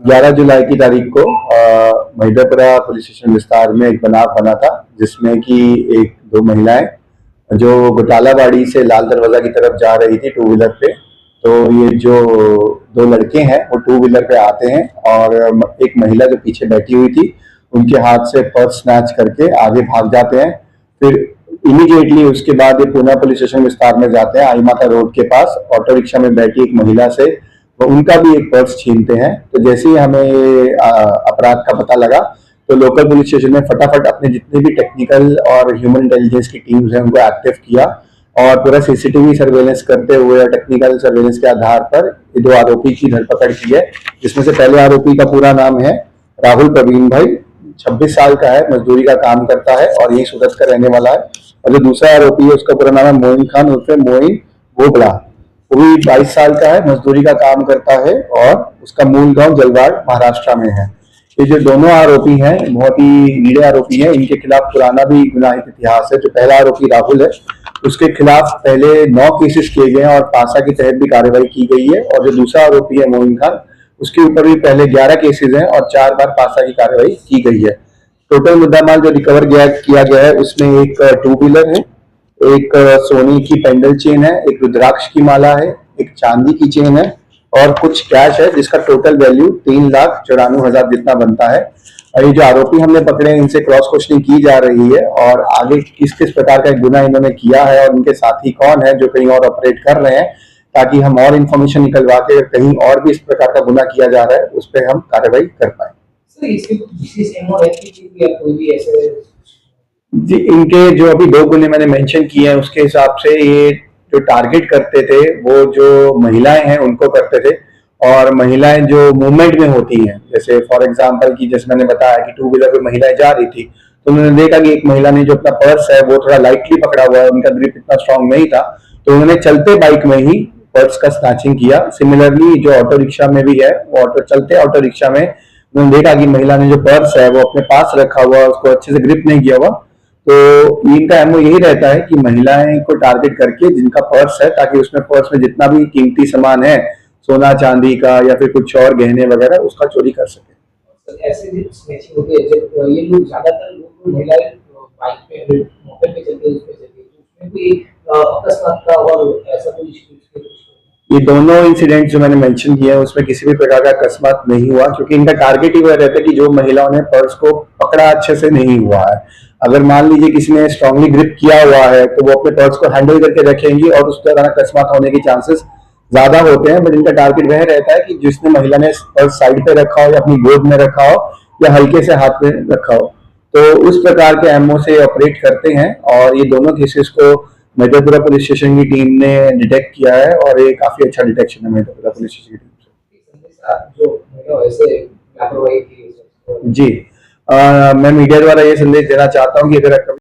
11 जुलाई की तारीख को महिदरपुरा पुलिस स्टेशन विस्तार में एक बनाव बना था, जिसमें कि एक दो महिलाएं जो गुटालाबाड़ी से लाल दरवाजा की तरफ जा रही थी टू व्हीलर पे। तो ये जो दो लड़के हैं वो टू व्हीलर पे आते हैं और एक महिला जो पीछे बैठी हुई थी उनके हाथ से पर्स स्नैच करके आगे भाग जाते हैं। फिर इमीडिएटली उसके बाद ये पूना पुलिस स्टेशन विस्तार में जाते हैं। आई माता रोड के पास ऑटो रिक्शा में बैठी एक महिला से वो उनका भी एक पर्स छीनते हैं। तो जैसे ही हमें ये अपराध का पता लगा तो लोकल पुलिस स्टेशन ने फटाफट अपने जितने भी टेक्निकल और ह्यूमन इंटेलिजेंस की टीम्स हैं उनको एक्टिव किया और पूरा सीसीटीवी सर्वेलेंस करते हुए और टेक्निकल सर्वेलेंस के आधार पर ये दो आरोपी की धरपकड़ की है। जिसमें से पहले आरोपी का पूरा नाम है राहुल प्रवीण भाई, 26 साल का है, मजदूरी का काम करता है और यही सूरत का रहने वाला है। और जो दूसरा आरोपी है उसका पूरा नाम है मोइन खान उर्फे मोइन बोबड़ा, वो भी 22 साल का है, मजदूरी का काम करता है और उसका मूल गांव जलवाड़ महाराष्ट्र में है। ये जो दोनों आरोपी हैं बहुत ही नीड़े आरोपी हैं, इनके खिलाफ पुराना भी गुनाहित इतिहास है। जो पहला आरोपी राहुल है उसके खिलाफ पहले 9 केसेस किए गए हैं और पासा के तहत भी कार्रवाई की गई है। और जो दूसरा आरोपी है मोइन खान उसके ऊपर भी पहले 11 केसेस हैं और 4 बार पासा की कार्रवाई की गई है। टोटल मुद्दामाल जो रिकवर किया गया है उसमें एक टू व्हीलर है, एक सोने की पेंडल चेन है, एक रुद्राक्ष की माला है, एक चांदी की चेन है और कुछ कैश है जिसका टोटल वैल्यू 3,94,000 जितना बनता है। और ये जो आरोपी हमने पकड़े इनसे क्रॉस क्वेश्चनिंग की जा रही है और आगे किस किस प्रकार का गुना इन्होंने किया है और इनके साथी कौन है जो कहीं और ऑपरेट कर रहे हैं, ताकि हम और इन्फॉर्मेशन निकलवा के कहीं और भी इस प्रकार का गुना किया जा रहा है उस पर हम कार्रवाई कर पाए। जी, इनके जो अभी 2 गुने मैंने मेंशन किए हैं उसके हिसाब से ये जो टारगेट करते थे वो जो महिलाएं हैं उनको करते थे और महिलाएं जो मूवमेंट में होती हैं, जैसे फॉर एग्जांपल की जैसे मैंने बताया कि टू व्हीलर पे महिलाएं जा रही थी तो उन्होंने देखा कि एक महिला ने जो अपना पर्स है वो थोड़ा लाइटली पकड़ा हुआ है, उनका ग्रिप इतना स्ट्रांग नहीं था, तो उन्होंने चलते बाइक में ही पर्स का स्नैचिंग किया। सिमिलरली जो ऑटो रिक्शा में भी है वो चलते ऑटो रिक्शा में उन्होंने देखा कि महिला ने जो पर्स है वो अपने पास रखा हुआ, उसको अच्छे से ग्रिप नहीं किया हुआ। तो इनका एमओ यही रहता है कि महिलाएं को टारगेट करके जिनका पर्स है, ताकि उसमें पर्स में जितना भी कीमती सामान है सोना चांदी का या फिर कुछ और गहने वगैरह उसका चोरी कर सके। ऐसे स्नैचिंग होती है जब ये लोग ज्यादातर लोग महिलाएं बाइक पे मोटर पे चलते हैं, उस पे चलते हैं, तो उसमें कोई अकस्मात का और ऐसा कोई ये दोनों इंसिडेंट जो मैंने मेंशन किए हैं उसमें किसी भी प्रकार का अकस्मात नहीं हुआ, क्योंकि इनका टारगेट ही वह रहता है कि जो महिलाओं ने पर्स को पकड़ा अच्छे से नहीं हुआ है। अगर मान लीजिए किसी ने स्ट्रांगली ग्रिप किया हुआ है तो वो अपने पर्स को हैंडल करके रखेंगी और उस दौरान अकस्मात होने के चांसेस ज्यादा होते हैं। बट इनका टारगेट वह रहता है कि जिसने महिला ने पर्स साइड पे रखा हो या अपनी गोद में रखा हो या हल्के से हाथ में रखा हो, तो उस प्रकार के एमओ से ऑपरेट करते हैं। और ये दोनों केसेस को महिदरपुरा पुलिस स्टेशन की टीम ने डिटेक्ट किया है और ये काफी अच्छा डिटेक्शन है महिदरपुरा पुलिस स्टेशन की टीम से। जी, मैं मीडिया द्वारा ये संदेश देना चाहता हूँ कि अगर